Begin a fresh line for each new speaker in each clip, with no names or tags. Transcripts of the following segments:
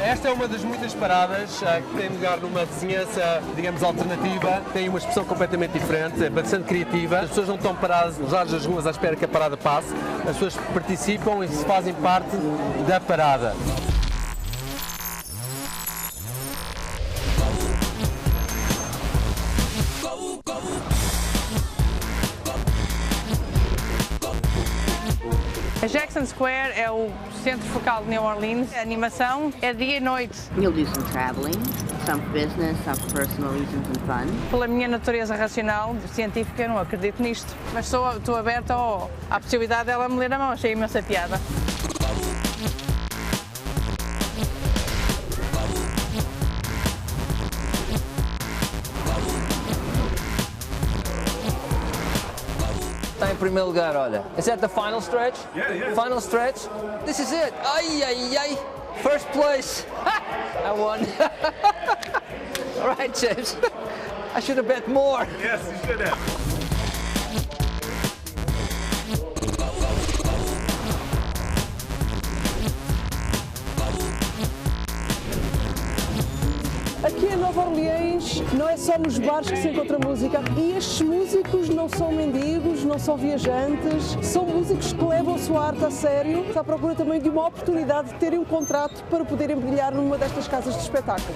Esta é uma das muitas paradas que tem lugar numa vizinhança, digamos, alternativa. Tem uma expressão completamente diferente, é bastante criativa. As pessoas não estão paradas nos lados das ruas à espera que a parada passe. As pessoas participam e fazem parte da parada.
A Jackson Square é o centro focal de New Orleans. A animação é dia e noite.
You'll do some traveling, some for business, some for personal reasons and fun.
Pela minha natureza racional, científica, eu não acredito nisto. Mas estou aberta à possibilidade dela me ler a mão. Achei imensa piada.
Está em primeiro lugar, olha. Is that the final stretch?
Yeah.
Final stretch? This is it. Ai, ai, ai. First place. I won. All right, James. I should have bet more.
Yes, you should have.
Aqui em Nova Orleans não é só nos bares que se encontra música, e estes músicos não são mendigos, não são viajantes, são músicos que levam a sua arte a sério, à procura também de uma oportunidade de terem um contrato para poderem brilhar numa destas casas de espetáculo.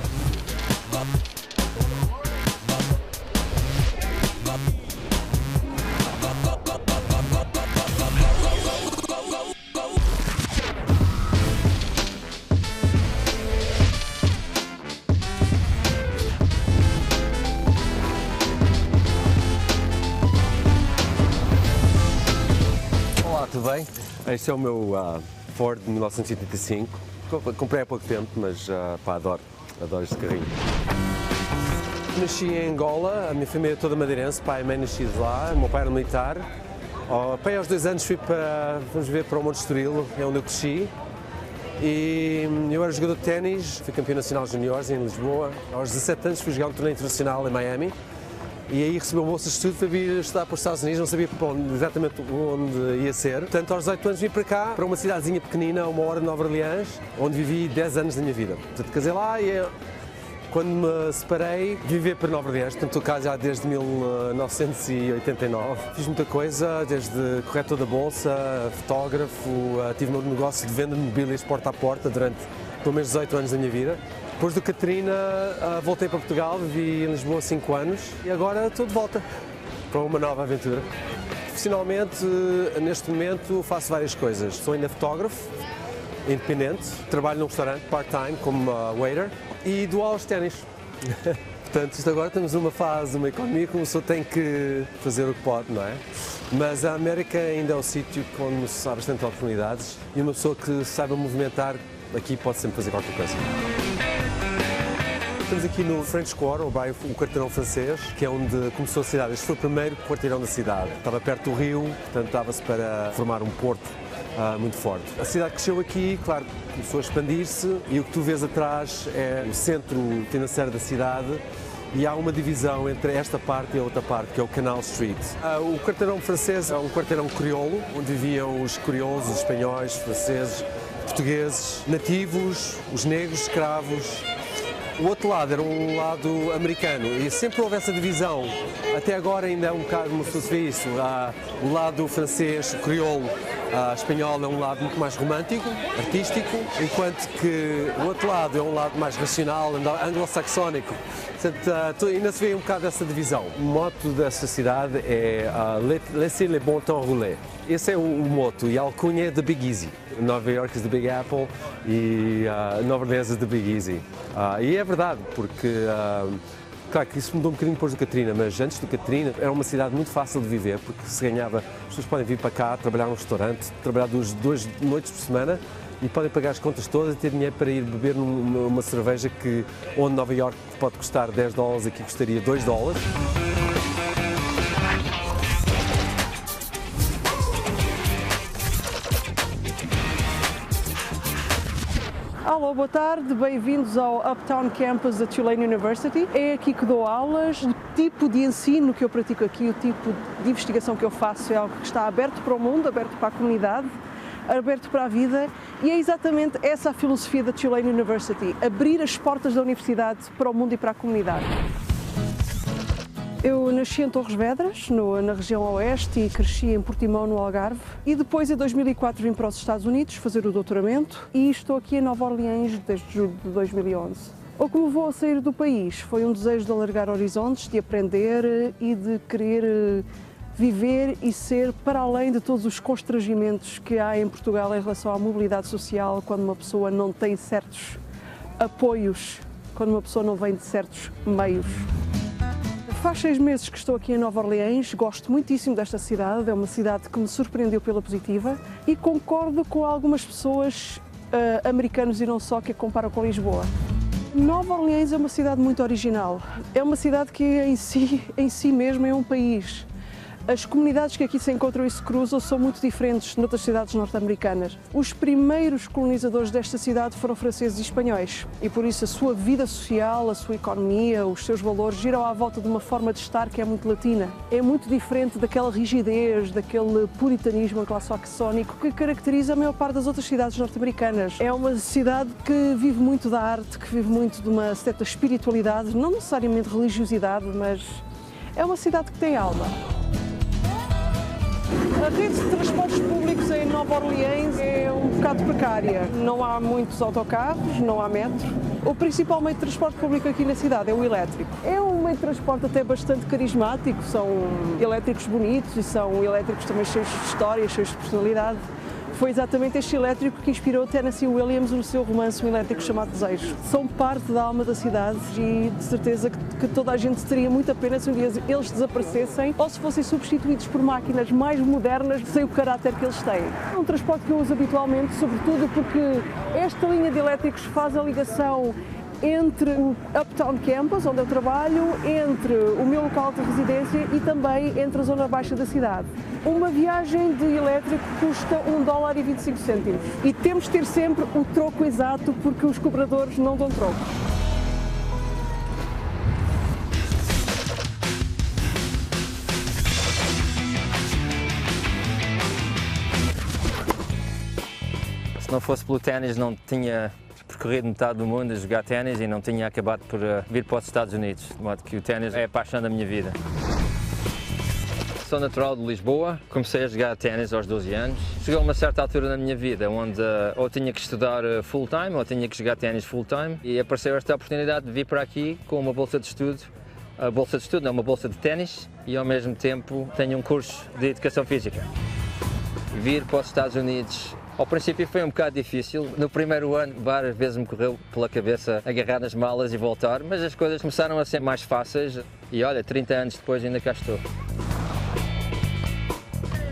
Tudo bem? Este é o meu Ford de 1985. Comprei há pouco tempo, mas adoro este carrinho. Nasci em Angola, a minha família é toda madeirense, pai e mãe nascidos lá, o meu pai era militar. Pai, aos 2 anos fui para o Monte Estoril, é onde eu cresci. E eu era jogador de ténis, fui campeão nacional de juniores em Lisboa. Aos 17 anos fui jogar um torneio internacional em Miami. E aí recebi uma bolsa de estudo para vir estudar para os Estados Unidos, não sabia exatamente onde ia ser. Portanto, aos 18 anos vim para cá, para uma cidadezinha pequenina, a 1 hora de Nova Orleans, onde vivi 10 anos da minha vida. Portanto, casei lá e quando me separei, vivi para Nova Orleans. Portanto, estou cá já desde 1989. Fiz muita coisa, desde corretor da bolsa, fotógrafo, tive um negócio de venda de mobílias porta a porta durante pelo menos 18 anos da minha vida. Depois do Katrina, voltei para Portugal, vivi em Lisboa 5 anos e agora estou de volta para uma nova aventura. Profissionalmente, neste momento, faço várias coisas. Sou ainda fotógrafo, independente, trabalho num restaurante part-time como waiter e dou aulas de ténis. Portanto, isto agora estamos numa fase, uma economia que uma pessoa tem que fazer o que pode, não é? Mas a América ainda é o sítio onde há bastante oportunidades e uma pessoa que saiba movimentar aqui pode sempre fazer qualquer coisa. Estamos aqui no French Quarter, o quarteirão francês, que é onde começou a cidade. Este foi o primeiro quarteirão da cidade. Estava perto do rio, portanto estava-se para formar um porto muito forte. A cidade cresceu aqui, claro, começou a expandir-se e o que tu vês atrás é o centro financeiro da cidade e há uma divisão entre esta parte e a outra parte, que é o Canal Street. O quarteirão francês é um quarteirão crioulo, onde viviam os crioulos, os espanhóis, franceses, portugueses, nativos, os negros, escravos. O outro lado era um lado americano e sempre houve essa divisão. Até agora ainda é um bocado como se vê isso. O lado francês, o crioulo, espanhol é um lado muito mais romântico, artístico, enquanto que o outro lado é um lado mais racional, anglo-saxónico. Portanto, ainda se vê um bocado dessa divisão. O moto dessa cidade é Laissez les bons temps rouler. Esse é o moto e a alcunha é The Big Easy. Nova York is the Big Apple e Nova Orleans is the Big Easy. E é verdade, porque claro que isso mudou um bocadinho depois do Katrina, mas antes do Katrina era uma cidade muito fácil de viver, porque se ganhava, as pessoas podem vir para cá, trabalhar num restaurante, trabalhar 2 noites por semana e podem pagar as contas todas e ter dinheiro para ir beber numa cerveja que onde Nova York pode custar $10, aqui custaria $2.
Alô, boa tarde, bem-vindos ao Uptown Campus da Tulane University. É aqui que dou aulas. O tipo de ensino que eu pratico aqui, o tipo de investigação que eu faço é algo que está aberto para o mundo, aberto para a comunidade, aberto para a vida, e é exatamente essa a filosofia da Tulane University, abrir as portas da universidade para o mundo e para a comunidade. Eu nasci em Torres Vedras, na região oeste, e cresci em Portimão, no Algarve. E depois, em 2004, vim para os Estados Unidos fazer o doutoramento e estou aqui em Nova Orleans desde julho de 2011. O que me levou a sair do país foi um desejo de alargar horizontes, de aprender e de querer viver e ser para além de todos os constrangimentos que há em Portugal em relação à mobilidade social, quando uma pessoa não tem certos apoios, quando uma pessoa não vem de certos meios. Faz 6 meses que estou aqui em Nova Orleans, gosto muitíssimo desta cidade, é uma cidade que me surpreendeu pela positiva e concordo com algumas pessoas, americanos e não só, que a comparam com Lisboa. Nova Orleans é uma cidade muito original, é uma cidade que em si mesma é um país. As comunidades que aqui se encontram e se cruzam são muito diferentes noutras cidades norte-americanas. Os primeiros colonizadores desta cidade foram franceses e espanhóis e por isso a sua vida social, a sua economia, os seus valores giram à volta de uma forma de estar que é muito latina. É muito diferente daquela rigidez, daquele puritanismo anglo-saxónico que caracteriza a maior parte das outras cidades norte-americanas. É uma cidade que vive muito da arte, que vive muito de uma certa espiritualidade, não necessariamente religiosidade, mas é uma cidade que tem alma. A rede de transportes públicos em Nova Orleans é um bocado precária. Não há muitos autocarros, não há metro. O principal meio de transporte público aqui na cidade é o elétrico. É um meio de transporte até bastante carismático, são elétricos bonitos e são elétricos também cheios de história, cheios de personalidade. Foi exatamente este elétrico que inspirou Tennessee Williams no seu romance, um elétrico chamado Desejo. São parte da alma da cidade e de certeza que toda a gente teria muita pena se um dia eles desaparecessem ou se fossem substituídos por máquinas mais modernas sem o caráter que eles têm. É um transporte que eu uso habitualmente, sobretudo porque esta linha de elétricos faz a ligação entre o Uptown Campus, onde eu trabalho, entre o meu local de residência e também entre a zona baixa da cidade. Uma viagem de elétrico custa $1,25 e temos de ter sempre o troco exato porque os cobradores não dão troco.
Se não fosse pelo ténis, não tinha percorrido metade do mundo a jogar ténis e não tinha acabado por vir para os Estados Unidos, de modo que o ténis é a paixão da minha vida. Sou natural de Lisboa, comecei a jogar ténis aos 12 anos. Chegou a uma certa altura na minha vida onde ou tinha que estudar full-time ou tinha que jogar ténis full-time e apareceu esta oportunidade de vir para aqui com uma bolsa de estudo. Uma bolsa de ténis e ao mesmo tempo tenho um curso de educação física. Vir para os Estados Unidos ao princípio foi um bocado difícil. No primeiro ano, várias vezes me correu pela cabeça agarrar nas malas e voltar, mas as coisas começaram a ser mais fáceis e olha, 30 anos depois ainda cá estou.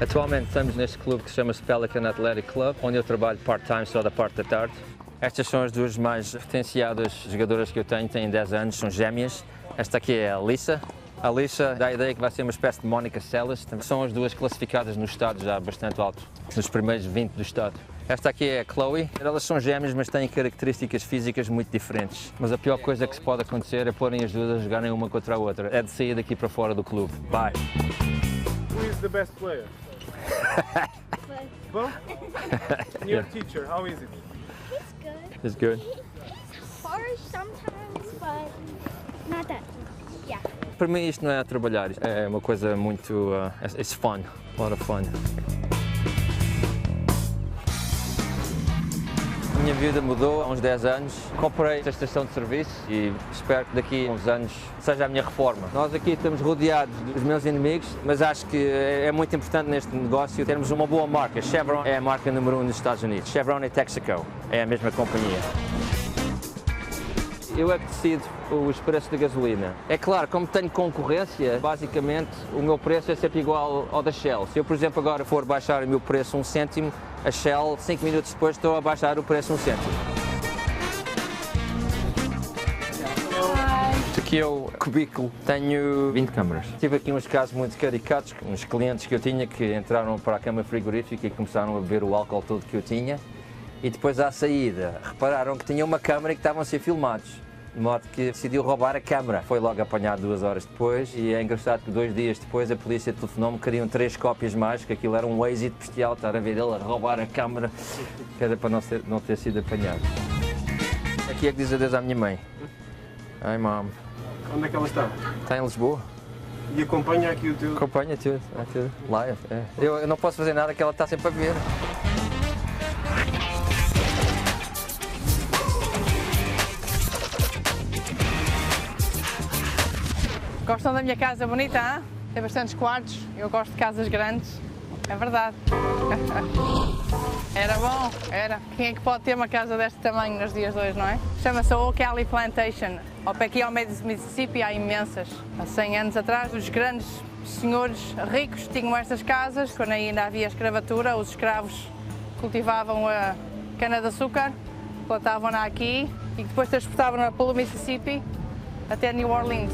Atualmente estamos neste clube que se chama Pelican Athletic Club, onde eu trabalho part-time só da parte da tarde. Estas são as duas mais potenciadas jogadoras que eu tenho, têm 10 anos, são gêmeas. Esta aqui é a Alyssa. A Alyssa dá a ideia que vai ser uma espécie de Monica Seles. São as duas classificadas no estado já bastante alto, nos primeiros 20 do estado. Esta aqui é a Chloe. Elas são gêmeas, mas têm características físicas muito diferentes. Mas a pior coisa que se pode acontecer é porem as duas a jogarem uma contra a outra. É de sair daqui para fora do clube. Bye!
Who is the best player? Both? Your teacher, how is it?
It's good.
Harsh sometimes, but not that. Yeah.
Para mim isto não é a trabalhar, é uma coisa muito, it's fun, a lot of fun. A minha vida mudou há uns 10 anos, comprei esta estação de serviço e espero que daqui a uns anos seja a minha reforma. Nós aqui estamos rodeados dos meus inimigos, mas acho que é muito importante neste negócio termos uma boa marca. Chevron é a marca número 1 nos Estados Unidos, Chevron e Texaco é a mesma companhia. Eu é que decido os preços da gasolina. É claro, como tenho concorrência, basicamente o meu preço é sempre igual ao da Shell. Se eu, por exemplo, agora for baixar o meu preço 1 cêntimo, a Shell, 5 minutos depois, estou a baixar o preço 1 cêntimo. Este aqui é o cubículo. Tenho 20 câmaras. Tive aqui uns casos muito caricatos, uns clientes que eu tinha que entraram para a câmara frigorífica e começaram a beber o álcool todo que eu tinha. E depois à saída repararam que tinha uma câmara e que estavam a ser filmados. De modo que decidiu roubar a câmara. Foi logo apanhado 2 horas depois e é engraçado que 2 dias depois a polícia telefonou-me, queriam 3 cópias mais, que aquilo era um êxito bestial, estar a ver ele a roubar a câmara, que era para não ter sido apanhado. Aqui é que diz adeus à minha mãe. Ai, mom.
Onde é que ela está?
Está em Lisboa.
E acompanha aqui o teu...
Acompanha tudo, é tudo. Live. É. Eu não posso fazer nada que ela está sempre a ver.
Gostam da minha casa bonita, hein? Tem bastantes quartos, eu gosto de casas grandes, é verdade. Era bom, era. Quem é que pode ter uma casa deste tamanho nos dias de hoje, não é? Chama-se Ocala Plantation. Ao pé aqui ao meio do Mississippi há imensas. Há 100 anos atrás, os grandes senhores ricos tinham estas casas, quando ainda havia escravatura, os escravos cultivavam a cana-de-açúcar, plantavam-na aqui e depois transportavam-na pelo Mississippi até New Orleans.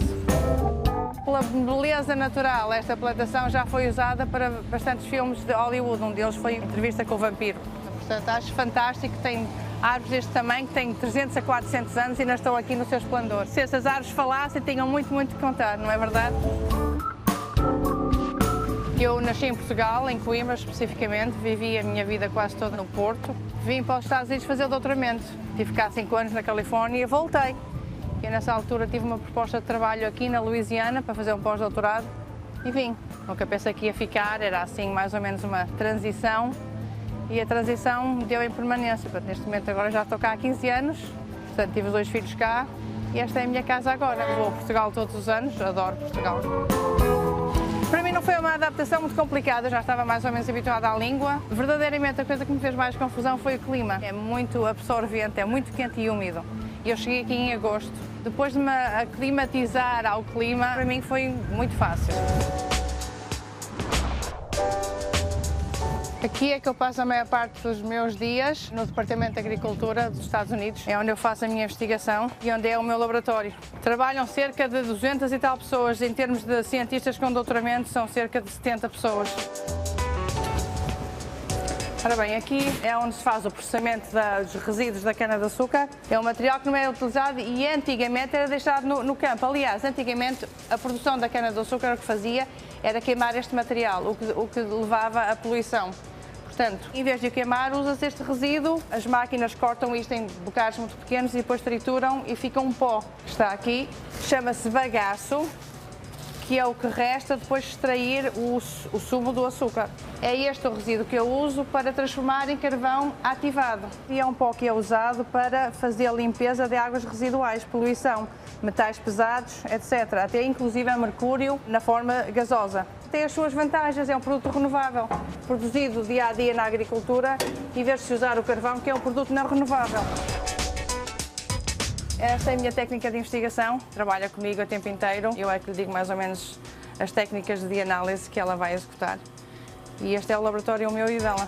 Pela beleza natural, esta plantação já foi usada para bastantes filmes de Hollywood, um deles foi Entrevista com o Vampiro. Portanto, acho fantástico, tem árvores deste tamanho, que têm 300 a 400 anos e ainda estão aqui no seu esplendor. Se essas árvores falassem, tinham muito que contar, não é verdade? Eu nasci em Portugal, em Coimbra especificamente, vivi a minha vida quase toda no Porto. Vim para os Estados Unidos fazer o doutoramento. Tive cá 5 anos na Califórnia e voltei. E nessa altura tive uma proposta de trabalho aqui na Louisiana para fazer um pós-doutorado e vim. Nunca pensei que ia ficar, era assim mais ou menos uma transição e a transição deu em permanência. Portanto, neste momento agora já estou cá há 15 anos, portanto tive os 2 filhos cá e esta é a minha casa agora. Vou a Portugal todos os anos, adoro Portugal. Para mim não foi uma adaptação muito complicada, já estava mais ou menos habituada à língua. Verdadeiramente a coisa que me fez mais confusão foi o clima. É muito absorvente, é muito quente e úmido. E eu cheguei aqui em agosto. Depois de me aclimatizar ao clima, para mim foi muito fácil. Aqui é que eu passo a maior parte dos meus dias, no Departamento de Agricultura dos Estados Unidos. É onde eu faço a minha investigação e onde é o meu laboratório. Trabalham cerca de 200 e tal pessoas. Em termos de cientistas com doutoramento, são cerca de 70 pessoas. Ora bem, aqui é onde se faz o processamento dos resíduos da cana-de-açúcar. É um material que não é utilizado e antigamente era deixado no campo. Aliás, antigamente a produção da cana-de-açúcar o que fazia era queimar este material, o que levava à poluição. Portanto, em vez de o queimar, usa-se este resíduo, as máquinas cortam isto em bocados muito pequenos e depois trituram e fica um pó. Está aqui, chama-se bagaço, que é o que resta depois de extrair o sumo do açúcar. É este o resíduo que eu uso para transformar em carvão ativado. E é um pó que é usado para fazer a limpeza de águas residuais, poluição, metais pesados, etc. Até inclusive a mercúrio na forma gasosa. Tem as suas vantagens, é um produto renovável, produzido dia a dia na agricultura, em vez de se usar o carvão, que é um produto não renovável. Esta é a minha técnica de investigação, trabalha comigo o tempo inteiro. Eu é que lhe digo mais ou menos as técnicas de análise que ela vai executar. E este é o laboratório meu e dela.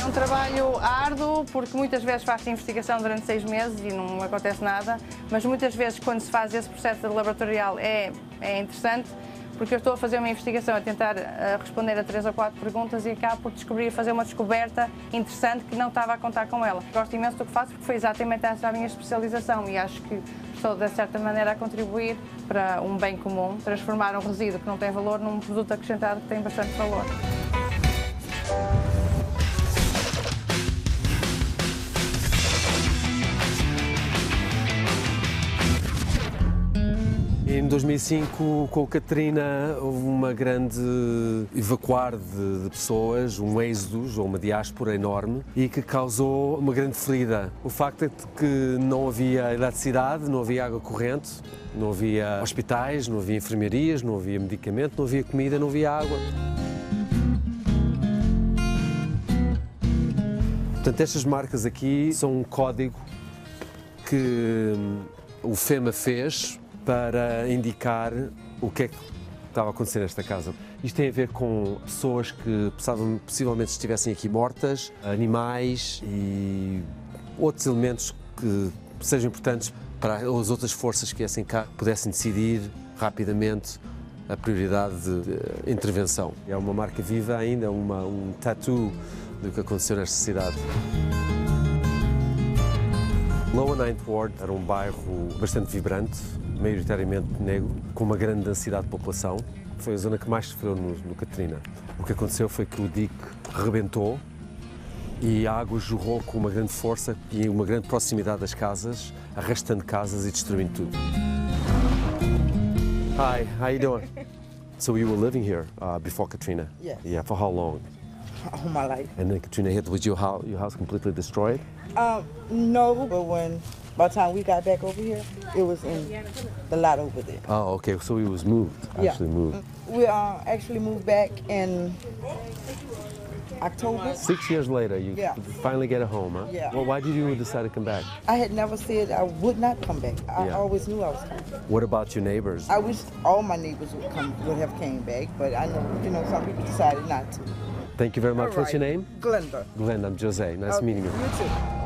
É um trabalho árduo, porque muitas vezes faço investigação durante 6 meses e não acontece nada, mas muitas vezes quando se faz esse processo laboratorial é interessante, porque eu estou a fazer uma investigação, a tentar responder a 3 ou 4 perguntas e acabo por fazer uma descoberta interessante que não estava a contar com ela. Gosto imenso do que faço porque foi exatamente essa a minha especialização e acho que estou, de certa maneira, a contribuir para um bem comum, transformar um resíduo que não tem valor num produto acrescentado que tem bastante valor.
Em 2005, com a Katrina, houve uma grande evacuar de pessoas, um êxodo ou uma diáspora enorme e que causou uma grande ferida. O facto é que não havia eletricidade, não havia água corrente, não havia hospitais, não havia enfermarias, não havia medicamento, não havia comida, não havia água. Portanto, estas marcas aqui são um código que o FEMA fez para indicar o que é que estava a acontecer nesta casa. Isto tem a ver com pessoas que possivelmente estivessem aqui mortas, animais e outros elementos que sejam importantes para as outras forças que viessem cá pudessem decidir rapidamente a prioridade de intervenção. É uma marca viva ainda, um tattoo do que aconteceu nesta cidade. Lower Ninth Ward era um bairro bastante vibrante, maioritariamente negro, com uma grande densidade de população. Foi a zona que mais sofreu no Katrina. O que aconteceu foi que o dique rebentou e a água jorrou com uma grande força e uma grande proximidade das casas, arrastando casas e destruindo tudo. Hi, how you doing? So you were living here before Katrina?
Yes.
Yeah, for how long?
All my life.
And then Katrina hit, was your house completely destroyed?
No, but by the time we got back over here, it was in the lot over there.
Oh, okay, so he was moved, actually moved.
We actually moved back in October.
6 years later, you finally get a home, huh?
Yeah.
Well, why did you decide to come back?
I had never said I would not come back. I
Yeah.
always knew I was coming.
What about your neighbors?
I wish all my neighbors would have came back, but I know, some people decided not to.
Thank you very much. What's your name?
Glenda.
Glenda, I'm Jose. Nice meeting you.
You too.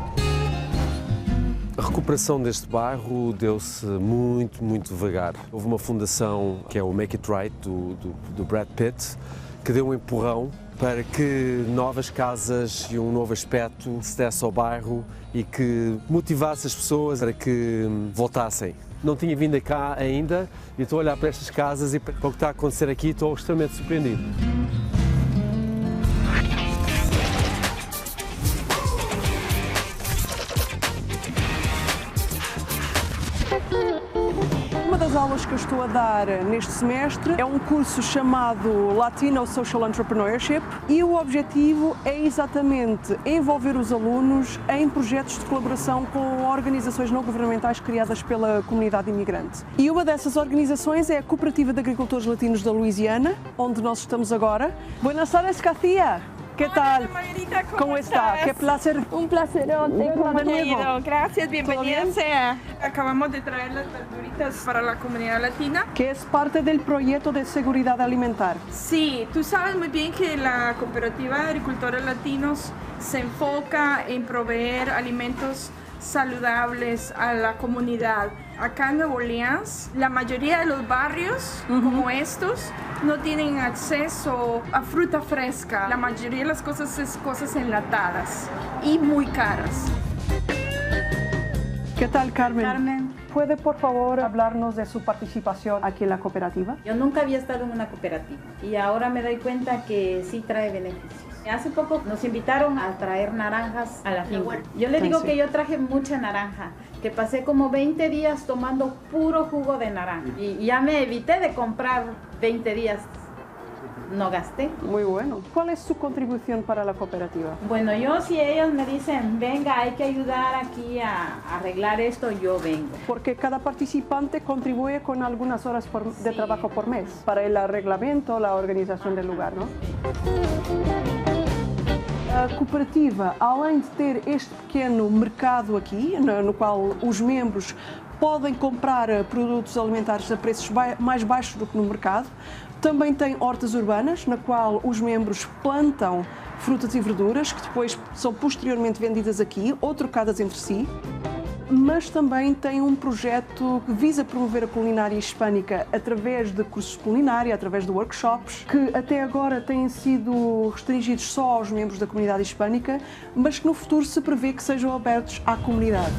A recuperação deste bairro deu-se muito devagar. Houve uma fundação, que é o Make It Right, do Brad Pitt, que deu um empurrão para que novas casas e um novo aspecto se desse ao bairro e que motivasse as pessoas para que voltassem. Não tinha vindo cá ainda e estou a olhar para estas casas e para o que está a acontecer aqui estou extremamente surpreendido.
Uma das aulas que eu estou a dar neste semestre é um curso chamado Latino Social Entrepreneurship e o objetivo é exatamente envolver os alunos em projetos de colaboração com organizações não governamentais criadas pela comunidade imigrante. E uma dessas organizações é a Cooperativa de Agricultores Latinos da Louisiana, onde nós estamos agora. Buenas tardes, Katia. ¿Qué tal?
Margarita,
¿Cómo está? Qué placer.
Un placerote. ¿Cómo
de
te ha
nuevo.
ido? Gracias, bienvenida
bien?
sea. Acabamos de traer las verduritas para la comunidad latina.
Que es parte del proyecto de seguridad alimentar.
Sí, tú sabes muy bien que la Cooperativa de Agricultores Latinos se enfoca en proveer alimentos saludables a la comunidad. Acá en Nueva Orleans, la mayoría de los barrios como estos no tienen acceso a fruta fresca. La mayoría de las cosas es cosas enlatadas y muy caras.
¿Qué tal, Carmen?
Carmen.
¿Puede, por favor, hablarnos de su participación aquí en la cooperativa?
Yo nunca había estado en una cooperativa y ahora me doy cuenta que sí trae beneficios. Hace poco nos invitaron a traer naranjas a la finca. Yo le digo que yo traje mucha naranja, que pasé como 20 días tomando puro jugo de naranja y ya me evité de comprar 20 días. No gasté.
Muy bueno. ¿Cuál es su contribución para la cooperativa?
Bueno, yo si ellos me dicen, venga, hay que ayudar aquí a arreglar esto, yo vengo.
Porque cada participante contribuye con algunas horas de trabajo por mes para el arreglamento, la organización del lugar, ¿no? A cooperativa, além de ter este pequeno mercado aqui, no qual os membros podem comprar produtos alimentares a preços mais baixos do que no mercado, também tem hortas urbanas, na qual os membros plantam frutas e verduras, que depois são posteriormente vendidas aqui ou trocadas entre si. Mas também tem um projeto que visa promover a culinária hispânica através de cursos de culinária, através de workshops, que até agora têm sido restringidos só aos membros da comunidade hispânica, mas que no futuro se prevê que sejam abertos à comunidade.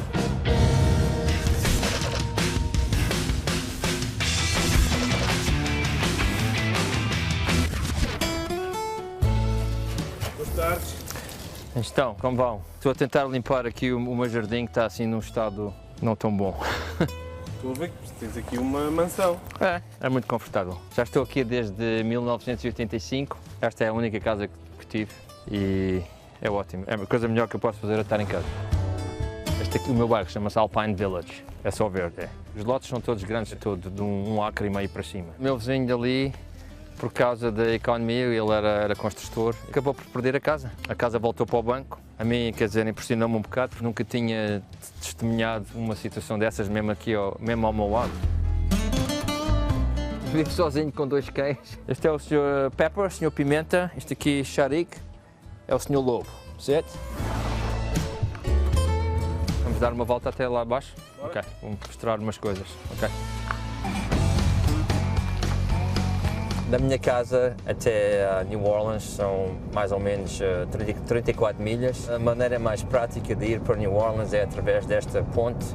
Então, como vão? Estou a tentar limpar aqui o meu jardim que está assim num estado não tão bom.
Estou a ver que tens aqui uma mansão.
É muito confortável. Já estou aqui desde 1985. Esta é a única casa que tive e é ótimo. É a coisa melhor que eu posso fazer é estar em casa. Este aqui, o meu bairro, chama-se Alpine Village. É só verde. Os lotes são todos grandes, de 1 acre e meio para cima. O meu vizinho dali, por causa da economia, ele era construtor, acabou por perder a casa. A casa voltou para o banco. A mim, quer dizer, impressionou-me um bocado, porque nunca tinha testemunhado uma situação dessas, mesmo aqui, mesmo ao meu lado. Vivo sozinho com 2 cães. Este é o Sr. Pepper, o Sr. Pimenta. Este aqui, Sharik, é o Sr. Lobo. Certo? Vamos dar uma volta até lá abaixo? Ok, vamos mostrar umas coisas. Ok. Da minha casa até New Orleans são mais ou menos 34 milhas. A maneira mais prática de ir para New Orleans é através desta ponte,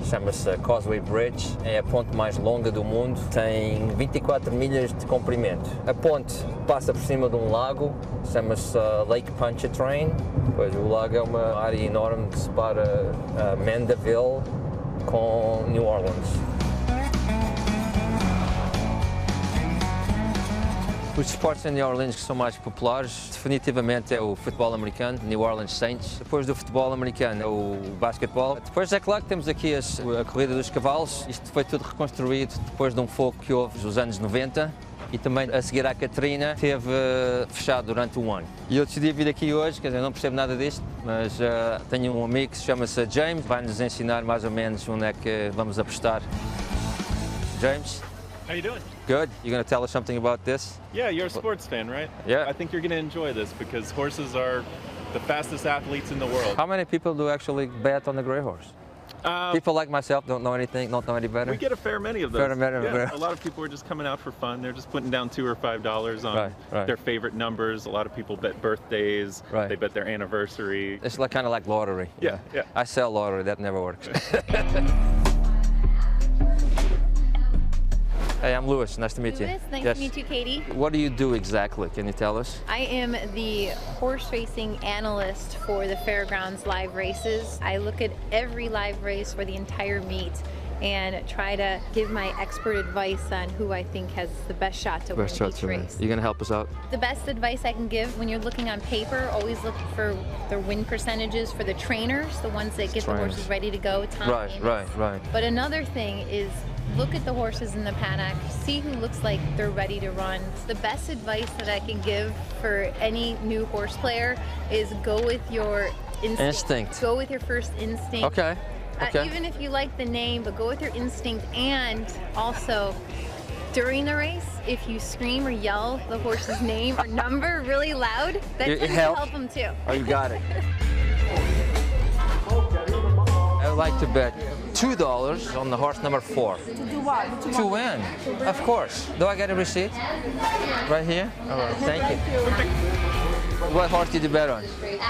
chama-se Causeway Bridge. É a ponte mais longa do mundo, tem 24 milhas de comprimento. A ponte passa por cima de um lago, chama-se Lake Pontchartrain. Pois o lago é uma área enorme que separa Mandeville com New Orleans. Os esportes em New Orleans que são mais populares, definitivamente é o futebol americano, New Orleans Saints. Depois do futebol americano é o basquetebol. Depois é claro que temos aqui a corrida dos cavalos. Isto foi tudo reconstruído depois de um fogo que houve nos anos 90. E também a seguir à Katrina esteve fechado durante um ano. E eu decidi vir aqui hoje, quer dizer, não percebo nada disto, mas tenho um amigo que se chama-se James, vai nos ensinar mais ou menos onde é que vamos apostar. James?
How you doing?
Good. You going to tell us something about this?
Yeah, you're a sports fan, right?
Yeah.
I think you're going to enjoy this because horses are the fastest athletes in the world.
How many people do actually bet on the gray horse? People like myself don't know anything, don't know any better?
We get a fair many of those. Yeah, a lot of people are just coming out for fun. They're just putting down $2 or $5 on their favorite numbers. A lot of people bet birthdays. They bet their anniversary.
It's like kind of like lottery.
Yeah.
I sell lottery. That never works. Hey, I'm Louis. Nice to meet you.
Louis, nice to meet you, Katie.
What do you do exactly? Can you tell us?
I am the horse racing analyst for the Fairgrounds live races. I look at every live race for the entire meet and try to give my expert advice on who I think has the best shot to win each race.
You gonna help us out?
The best advice I can give when you're looking on paper, always look for the win percentages for the trainers, the ones that get the horses ready to go.
Right.
But another thing is look at the horses in the paddock, see who looks like they're ready to run. The best advice that I can give for any new horse player is go with your instinct. Go with your first instinct.
Okay.
Even if you like the name, but go with your instinct. And also, during the race, if you scream or yell the horse's name or number really loud, that tends to help them too.
Oh, you got it. I would like to bet $2 on the horse number 4.
To do what?
To win, of course. Do I get a receipt? Right here? All right, thank you. What horse did you bet on?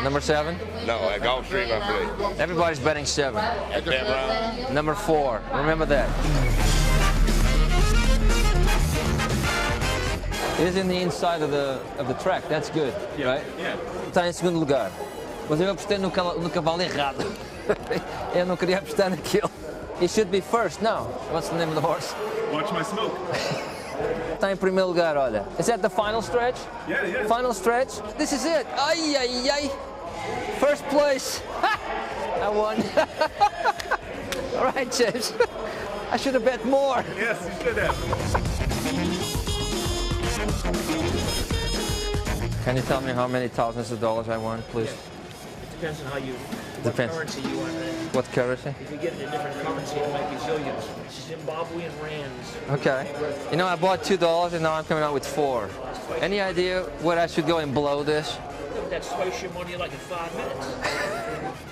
Number 7?
No, at Gulfstream, I believe.
Everybody's betting 7.
At that round?
Number 4, remember that. It is in the inside of the track, that's good, right?
Yeah.
Está em segundo lugar. Mas eu apostei no cavalo errado. Eu não queria apostar naquilo. It should be first now. What's the name of the horse?
Watch my smoke.
Está em primeiro lugar, olha. Is that the final stretch?
Yeah, it is.
Final stretch? This is it. Ai. First place. I won. All right, James. I should have bet more.
Yes, you should have.
Can you tell me how many thousands of dollars I won, please?
It depends on how you, what
Depends.
currency you want.
What currency?
If you get it in a different currency, it might be zillions. Zimbabwean rands.
Okay. You know, I bought $2 and now I'm coming out with 4. Any idea what I should go and blow this?
That's twice your money like in 5 minutes.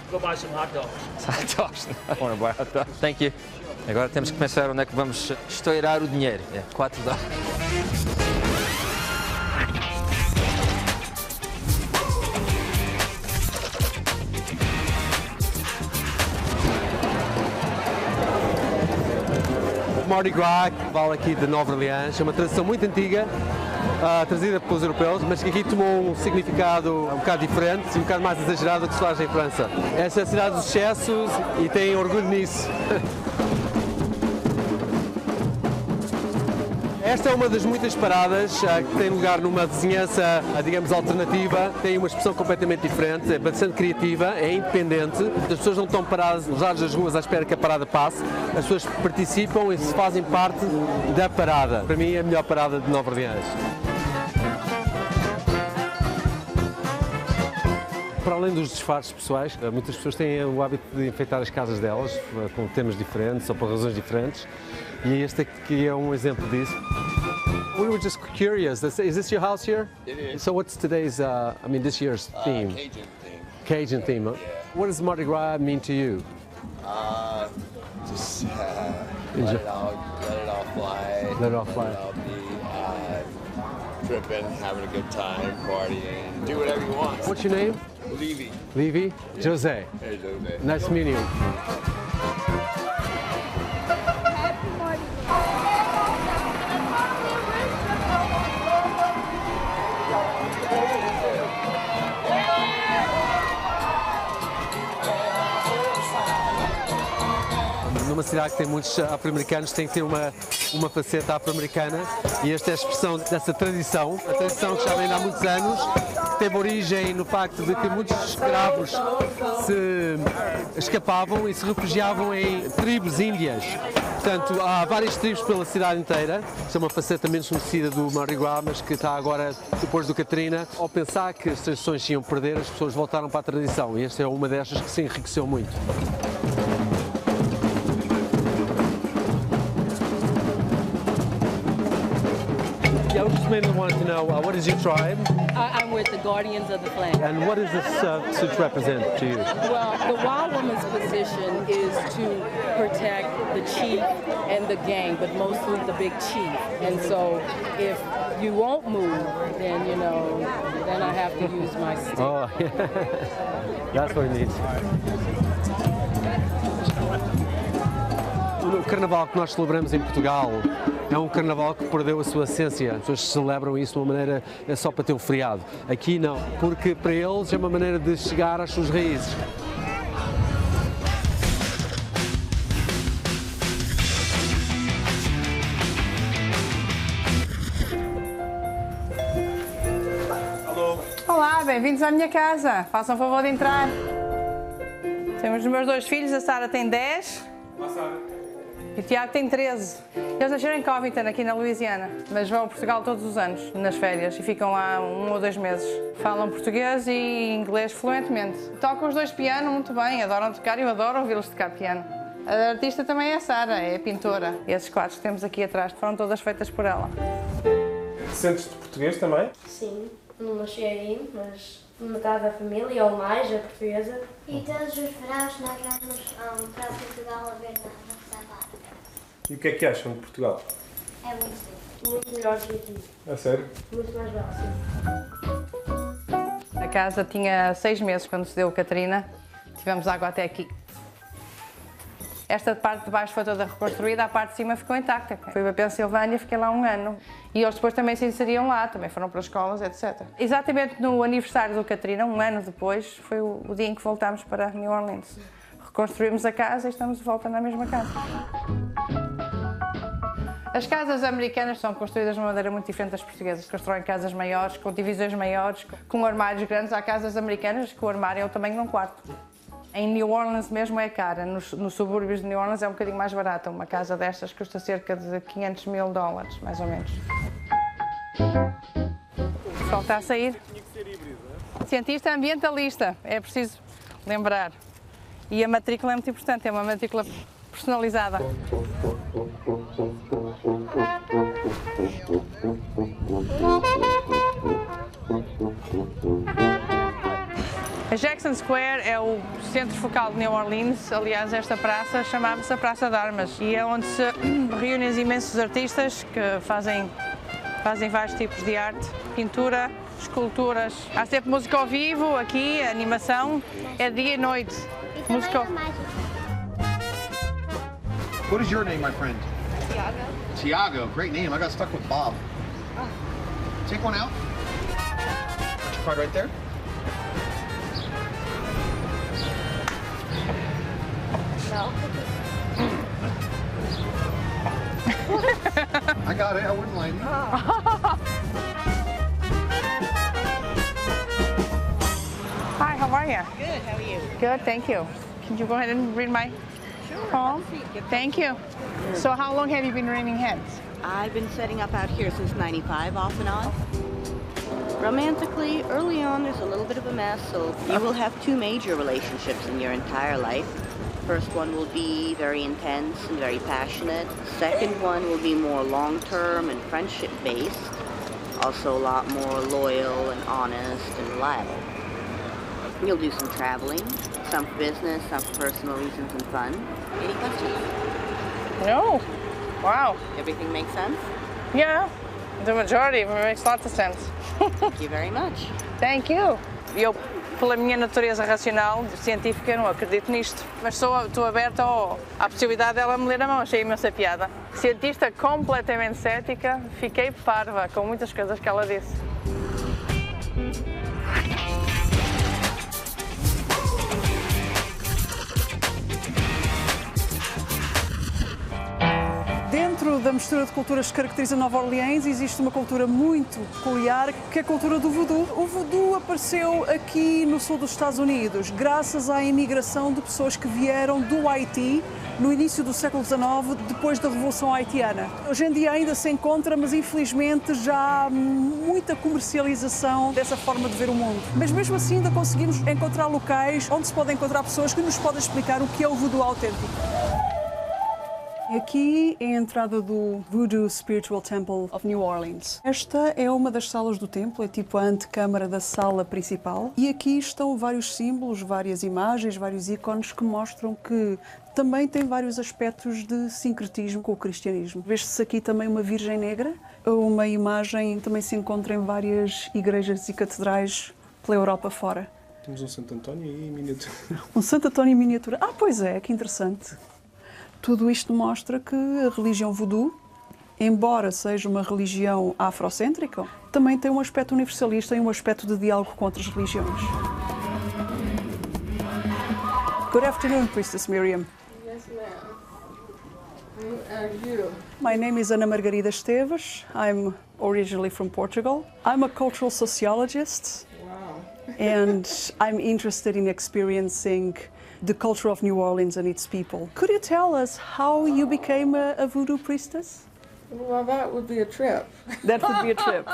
Go buy some hot dogs.
Hot dogs. I want to buy hot dogs. Thank you. Agora temos que pensar onde é que vamos estourar o dinheiro. $4.
Mardi Gras, que vale aqui de Nova Orleans, é uma tradição muito antiga, trazida pelos europeus, mas que aqui tomou um significado um bocado diferente e um bocado mais exagerado do que se faz em França. Esta é a cidade dos excessos e tem orgulho nisso. Esta é uma das muitas paradas que tem lugar numa vizinhança, digamos, alternativa. Tem uma expressão completamente diferente, é bastante criativa, é independente. As pessoas não estão paradas nos lados das ruas à espera que a parada passe. As pessoas participam e fazem parte da parada. Para mim é a melhor parada de Nova Orleans. Para além dos disfarces pessoais, muitas pessoas têm o hábito de enfeitar as casas delas com temas diferentes ou por razões diferentes. E este aqui é um exemplo disso. We were just curious. Is this your house here?
It is.
So what's today's, this year's theme?
Cajun theme.
Cajun theme.
Yeah.
What does Mardi Gras mean to you?
Just let it all fly.
Let it all fly.
Let it all be. tripping, having a good time, partying, do whatever you want.
What's your name?
Levy.
Levy? Jose.
Hey, Jose.
Nice to meet you. Numa cidade que tem muitos afro-americanos, tem que ter uma faceta afro-americana, e esta é a expressão dessa tradição, a tradição que já vem de há muitos anos, que teve origem no facto de que muitos escravos se escapavam e se refugiavam em tribos índias. Portanto, há várias tribos pela cidade inteira. Isto é uma faceta menos conhecida do Mardi Gras, mas que está agora, depois do Katrina. Ao pensar que as tradições se iam perder, as pessoas voltaram para a tradição, e esta é uma destas que se enriqueceu muito. I just mainly wanted to know, what is your tribe?
I'm with the Guardians of the Flag.
And what does this suit represent to you?
Well, the wild woman's position is to protect the chief and the gang, but mostly the big chief. And so if you won't move, then, you know, then I have to use my stick.
Oh, that's what it needs. O carnaval que nós celebramos em Portugal é um carnaval que perdeu a sua essência. As pessoas celebram isso de uma maneira só para ter um feriado. Aqui não, porque para eles é uma maneira de chegar às suas raízes.
Olá, bem-vindos à minha casa. Façam o favor de entrar. Temos os meus dois filhos, a Sara tem 10.
Olá, Sara.
E o Tiago tem 13. Eles nasceram em Covington, aqui na Louisiana, mas vão a Portugal todos os anos, nas férias, e ficam lá 1 ou 2 meses. Falam português e inglês fluentemente. Tocam os dois piano muito bem, adoram tocar e eu adoro ouvi-los tocar piano. A artista também é a Sara, é pintora. E esses quadros que temos aqui atrás foram todas feitas por ela.
Sentes-te português também?
Sim, não nasci aí, mas metade da família ou mais é portuguesa.
E todos os verões nós vamos para Portugal a ver na
E o que é que acham de Portugal?
É muito bom.
Muito melhor que aqui.
A sério?
Muito mais belo, sim.
A casa tinha 6 meses quando se deu a Katrina. Tivemos água até aqui. Esta parte de baixo foi toda reconstruída, a parte de cima ficou intacta. Fui para a Pensilvânia, fiquei lá 1 ano. E eles depois também se inseriam lá, também foram para escolas, etc. Exatamente no aniversário do Katrina, 1 ano depois, foi o dia em que voltámos para New Orleans. Reconstruímos a casa e estamos de volta na mesma casa. As casas americanas são construídas de uma maneira muito diferente das portuguesas. Constroem casas maiores, com divisões maiores, com armários grandes. Há casas americanas que o armário é o tamanho de um quarto. Em New Orleans mesmo é cara. Nos subúrbios de New Orleans é um bocadinho mais barata. Uma casa destas custa cerca de $500 mil, mais ou menos. O pessoal está a sair. Cientista ambientalista, é preciso lembrar. E a matrícula é muito importante, é uma matrícula personalizada. A Jackson Square é o centro focal de New Orleans. Aliás, esta praça chamava-se a Praça de Armas e é onde se reúnem os imensos artistas que fazem vários tipos de arte, pintura, esculturas. Há sempre música ao vivo aqui, animação, é dia e noite. Música.
What is your name, my friend?
Tiago.
Tiago, great name. I got stuck with Bob. Oh. Take one out. Put your card right there.
No.
I got it. I wouldn't lie to you.
Hi, how are you?
Good, how are you?
Good, thank you. Can you go ahead and read my poem? Thank you. So how long have you been reading heads?
I've been setting up out here since '95, off and on. Romantically, early on there's a little bit of a mess, so you will have 2 major relationships in your entire life. First one will be very intense and very passionate. Second one will be more long-term and friendship-based. Also a lot more loyal and honest and reliable. You'll do some traveling, some for business, some for personal reasons and fun. Any questions?
No. Wow.
Everything makes sense?
Yeah. The majority makes lots of sense.
Thank you very much.
Thank you. Eu, pela minha natureza racional, científica, não acredito nisto. Mas estou aberta à possibilidade dela me ler a mão. Achei imensa piada. Cientista completamente cética, fiquei parva com muitas coisas que ela disse.
Dentro da mistura de culturas que caracteriza Nova Orleans, existe uma cultura muito peculiar, que é a cultura do voodoo. O voodoo apareceu aqui no sul dos Estados Unidos, graças à imigração de pessoas que vieram do Haiti no início do século XIX, depois da Revolução Haitiana. Hoje em dia ainda se encontra, mas infelizmente já há muita comercialização dessa forma de ver o mundo. Mas mesmo assim ainda conseguimos encontrar locais onde se podem encontrar pessoas que nos podem explicar o que é o voodoo autêntico. Aqui é a entrada do Voodoo Spiritual Temple of New Orleans. Esta é uma das salas do templo, é tipo a antecâmara da sala principal. E aqui estão vários símbolos, várias imagens, vários ícones que mostram que também tem vários aspectos de sincretismo com o cristianismo. Vê-se aqui também uma Virgem Negra, uma imagem que também se encontra em várias igrejas e catedrais pela Europa fora.
Temos um Santo António aí em miniatura.
Um Santo António em miniatura. Ah, pois é, que interessante. Tudo isto mostra que a religião voodoo, embora seja uma religião afrocêntrica, também tem um aspecto universalista e um aspecto de diálogo com outras religiões. Good afternoon, Priestess Miriam.
Yes, ma'am. Who are you?
My name is Ana Margarida Esteves. I'm originally from Portugal. I'm a cultural sociologist.
Wow.
And I'm interested in experiencing the culture of New Orleans and its people. Could you tell us how you became a voodoo priestess?
Well, that would be a trip.
That would be a trip.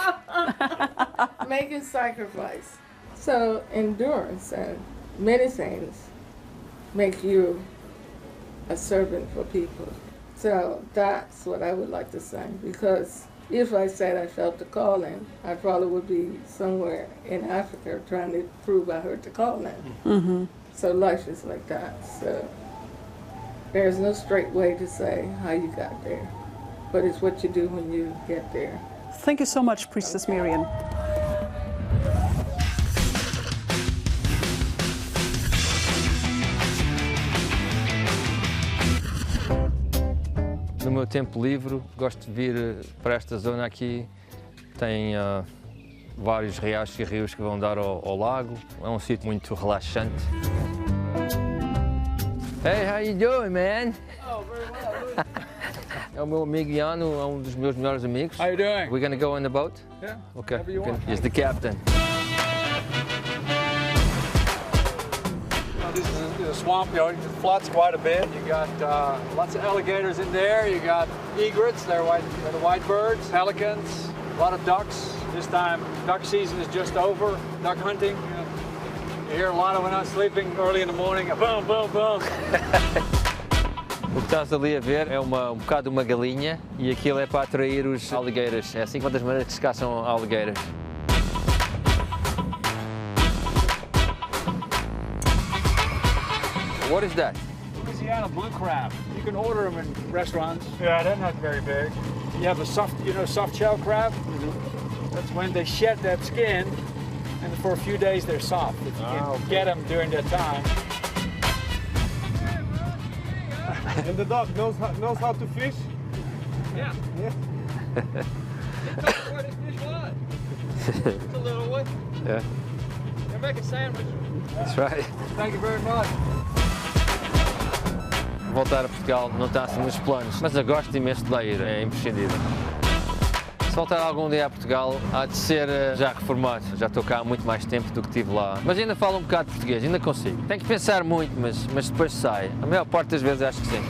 Making sacrifice. So endurance and many things make you a servant for people. So that's what I would like to say, because if I said I felt the calling, I probably would be somewhere in Africa trying to prove I heard the calling.
Mm-hmm.
So life is like that. So there's no straight way to say how you got there, but it's what you do when you get there.
Thank you so much, Priestess Miriam.
No meu tempo livre, gosto de vir para esta zona aqui. Tem vários riachos e rios que vão dar ao lago. É um sítio muito relaxante. Hey, how you doing, man?
Oh, very well.
É o meu amigo Iano, é um dos meus melhores amigos.
How you doing?
We're gonna go on the boat?
Yeah.
Okay.
Whatever you want.
He's the captain.
This is a swamp, you know, it floods quite a bit. You got lots of alligators in there. You got egrets, they're the white birds, pelicans, a lot of ducks. This time, duck season is just over, duck hunting. You hear a lot of when I'm sleeping early in the morning, boom, boom, boom.
O que estás ali a ver é um bocado uma galinha e aquilo é para atrair os alligators. É assim uma das maneiras que se caçam alligators. What is that?
Louisiana blue crab. You can order them in restaurants. Yeah, they're not very big. You have a soft, soft shell crab. Mm-hmm. That's when they shed that skin, and for a few days they're soft. If you can get them during that time.
And the dog knows how to fish?
Yeah. Where this fish was. It's a little one.
Yeah.
They're making sandwich.
That's right.
Thank you very much.
Voltar a Portugal não está assim nos planos, mas eu gosto imenso de lá ir, é imprescindível. Se voltar algum dia a Portugal, há de ser já reformado. Já estou cá há muito mais tempo do que estive lá. Mas ainda falo um bocado de português, ainda consigo. Tenho que pensar muito, mas depois sai. A maior parte das vezes acho que sim.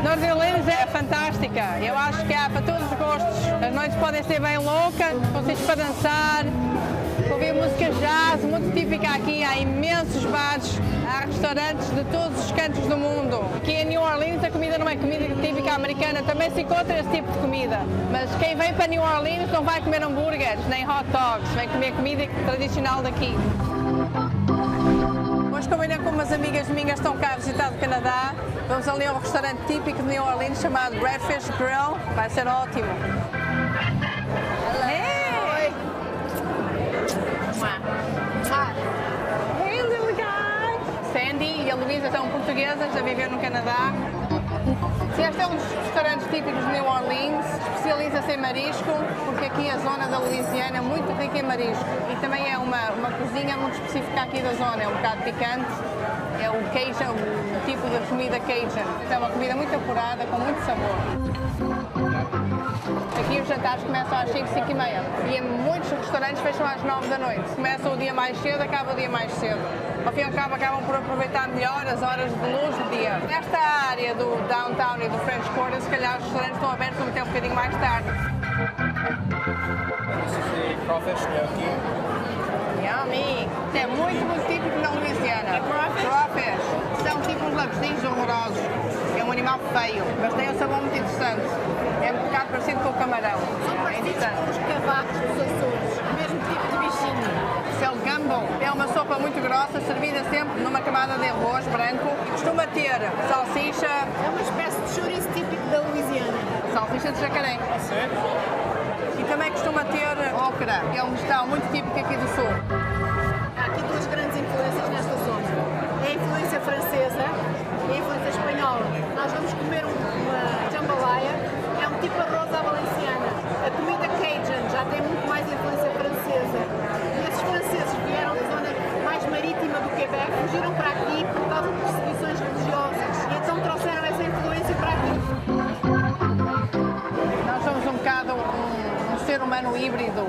Nova Orleans é fantástica, eu acho que há para todos os gostos. As noites podem ser bem loucas, conselhos para dançar, ouvir música jazz, muito típica aqui, há imensos bares, há restaurantes de todos os cantos do mundo. Aqui em New Orleans a comida não é comida típica americana, também se encontra esse tipo de comida. Mas quem vem para New Orleans não vai comer hambúrgueres nem hot dogs, vem comer comida tradicional daqui. Hoje combinei com umas amigas minhas que estão cá a visitar do Canadá. Vamos ali a um restaurante típico de New Orleans chamado Redfish Grill. Vai ser ótimo. Hey! Hey, little guy! Sandy e a Luísa são portuguesas a viver no Canadá. Este é um dos restaurantes típicos de New Orleans, especializa-se em marisco, porque aqui a zona da Louisiana é muito rica em marisco e também é uma cozinha muito específica aqui da zona, é um bocado picante, é o Cajun, o tipo de comida Cajun. É uma comida muito apurada, com muito sabor. Aqui os jantares começam às 5, 5 e meia e em muitos restaurantes fecham às 9 da noite. Começa o dia mais cedo, acaba o dia mais cedo. Ao fim e ao cabo acabam por aproveitar melhor as horas de luz do dia. Nesta área do downtown e do French Quarter, se calhar os restaurantes estão abertos até um bocadinho mais tarde.
Crawfish gnocchi.
Yummy! É muito típico na Louisiana. Crawfish. São tipo uns lagozinhos horrorosos. É um animal feio, mas tem um sabor muito interessante. É um bocado parecido com o camarão.
São parecidos com os cavacos dos Açores, o mesmo tipo de bichinho.
Isso é o gumbo. É uma sopa muito grossa, servida sempre numa camada de arroz branco. Costuma ter salsicha.
É uma espécie de chouriço típico da Louisiana.
Salsicha de jacaré.
Sério?
E também costuma ter óquera, que é um vegetal muito típico aqui do sul.
Há aqui duas grandes influências nesta zona. É a influência francesa e a influência espanhola. Nós vamos comer uma jambalaya, é um tipo de arroz à valenciana. A comida Cajun já tem muito mais influência francesa. E esses franceses vieram da zona mais marítima do Quebec, fugiram para aqui por causa de perseguições religiosas. E então trouxeram essa influência para aqui.
Nós somos um bocado um ser humano híbrido.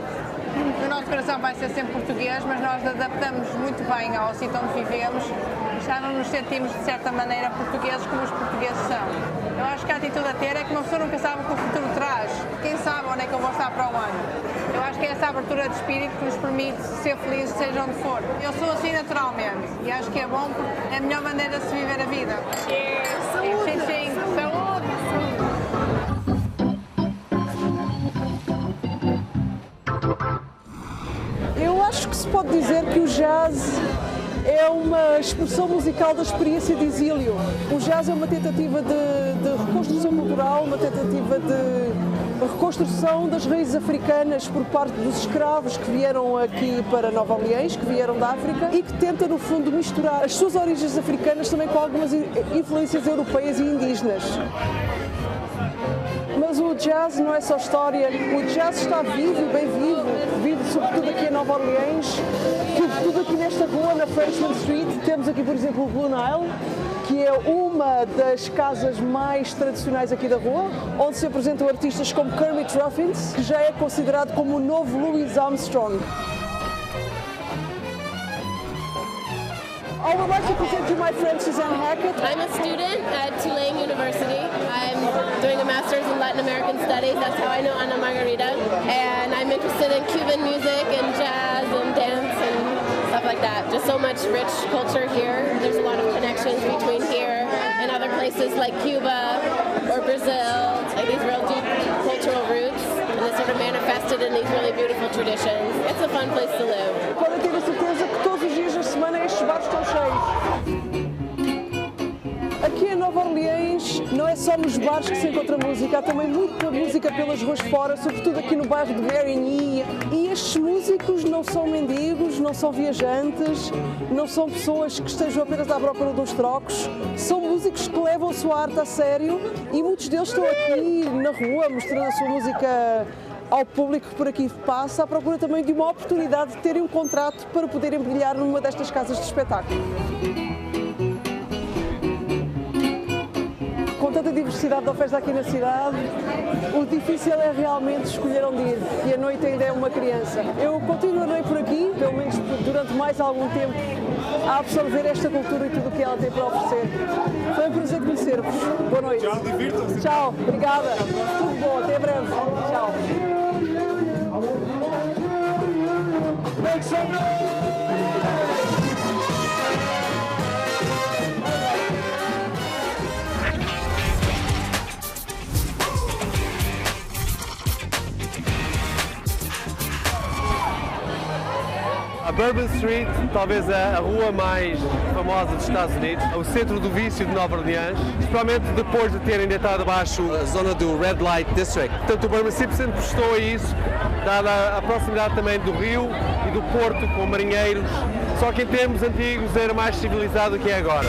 O nosso coração vai ser sempre português, mas nós adaptamos muito bem ao sítio onde vivemos e já não nos sentimos, de certa maneira, portugueses como os portugueses são. Eu acho que a atitude a ter é que uma pessoa nunca sabe o que o futuro traz. Quem sabe onde é que eu vou estar para o ano? Eu acho que é essa abertura de espírito que nos permite ser felizes, seja onde for. Eu sou assim naturalmente e acho que é bom porque é a melhor maneira de se viver a vida.
Saúde!
Sim, sim. Saúde!
Eu acho que se pode dizer que o jazz é uma expressão musical da experiência de exílio. O jazz é uma tentativa de reconstrução cultural, uma tentativa de reconstrução das raízes africanas por parte dos escravos que vieram aqui para Nova Orleans, que vieram da África e que tenta, no fundo, misturar as suas origens africanas também com algumas influências europeias e indígenas. Mas o jazz não é só história, o jazz está vivo e bem vivo, vive sobretudo aqui em Nova Orleans, sobretudo aqui nesta rua, na Frenchman Street. Temos aqui, por exemplo, o Blue Nile, que é uma das casas mais tradicionais aqui da rua, onde se apresentam artistas como Kermit Ruffins, que já é considerado como o novo Louis Armstrong. I would like to present you my friend Suzanne Hackett.
I'm a student at Tulane University. I'm doing a master's in Latin American Studies. That's how I know Ana Margarita. And I'm interested in Cuban music and jazz and dance and stuff like that. Just so much rich culture here. There's a lot of connections between here and other places like Cuba or Brazil. Like these real deep cultural roots. And it's sort of manifested in these really beautiful traditions. It's a fun place to live.
Podem ter a certeza que todos os dias da semana estes bares estão cheios. Aqui em Nova Orleans não é só nos bares que se encontra música, há também muita música pelas ruas fora, sobretudo aqui no bairro de Marigny. E estes músicos não são mendigos, não são viajantes, não são pessoas que estejam apenas à procura dos trocos, são músicos que levam a sua arte a sério e muitos deles estão aqui na rua mostrando a sua música ao público que por aqui passa, à procura também de uma oportunidade de terem um contrato para poderem brilhar numa destas casas de espetáculo. Com tanta diversidade de ofertas aqui na cidade, o difícil é realmente escolher onde ir, e a noite ainda é uma criança. Eu continuarei por aqui, pelo menos durante mais algum tempo, a absorver esta cultura e tudo o que ela tem para oferecer. Foi um prazer conhecer-vos. Boa noite.
Tchau, divirtam-se.
Tchau, obrigada. Tudo bom, até breve. Tchau.
Bourbon Street, talvez a rua mais famosa dos Estados Unidos, o centro do vício de Nova Orleans, especialmente depois de terem deitado abaixo a zona do Red Light District. Portanto, o Bourbon Street sempre prestou a isso, dada a proximidade também do rio e do porto com marinheiros, só que em tempos antigos era mais civilizado do que é agora.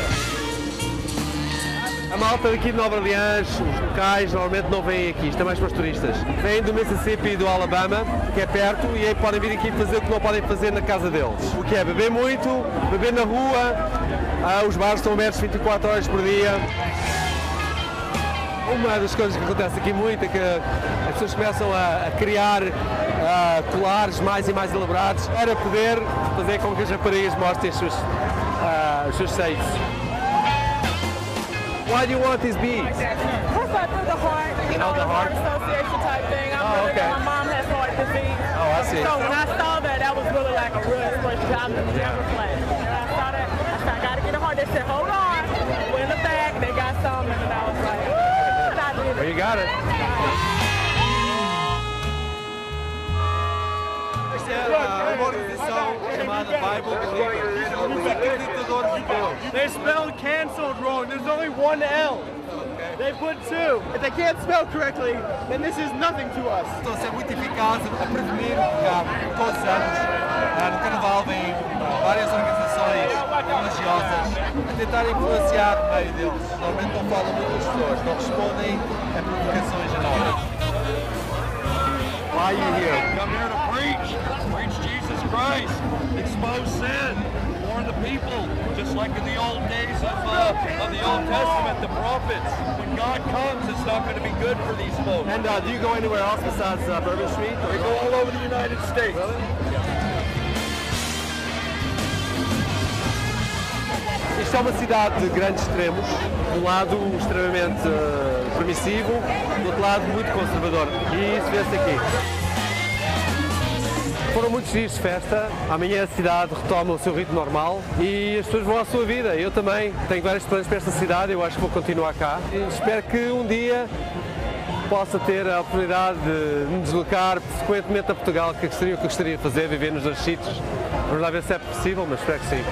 A malta daqui de Nova Orleans, os locais, normalmente não vêm aqui, isto é mais para os turistas. Vêm do Mississippi e do Alabama, que é perto, e aí podem vir aqui fazer o que não podem fazer na casa deles. O que é beber muito, beber na rua, os bares estão abertos 24 horas por dia. Uma das coisas que acontece aqui muito é que as pessoas começam a criar colares mais e mais elaborados para poder fazer com que as raparigas mostrem os seus seios. Why do you want these beads?
First I through the heart, you know, the heart association type thing.
Okay.
My mom has heart disease.
Oh, I see.
So when I saw that, that was really like a real inspiration. I never played. When I saw that, I said, I gotta get a heart. They said, hold on. We're in the bag. They got some, and I was like, woo, and I did it.
Well, you got it.
They spelled canceled wrong. There's only one L. They put two. If they can't spell correctly, then this is nothing to us.
Estão a ser muito eficazes a prevenir o pecado. Todos os anos, no Carnaval, vêm várias organizações religiosas a tentar influenciar o meio deles. Normalmente não falam muito as pessoas, não respondem a provocações anónimas. Why are you here?
Come here to preach. Preach Jesus Christ. Expose sin. Warn the people. Just like in the old days of the Old Testament, the prophets. When God comes, it's not going to be good for these folks.
And do you go anywhere else besides Bourbon Street?
We go all over the United States.
Really? Isto é uma cidade de grandes extremos, de um lado extremamente permissivo, do outro lado muito conservador, e isso vê-se aqui. Foram muitos dias de festa, amanhã a cidade retoma o seu ritmo normal e as pessoas vão à sua vida, eu também tenho vários planos para esta cidade, eu acho que vou continuar cá e espero que um dia possa ter a oportunidade de me deslocar frequentemente a Portugal, que seria o que eu gostaria de fazer, viver nos dois sítios. Vamos lá ver se é possível, mas espero que sim.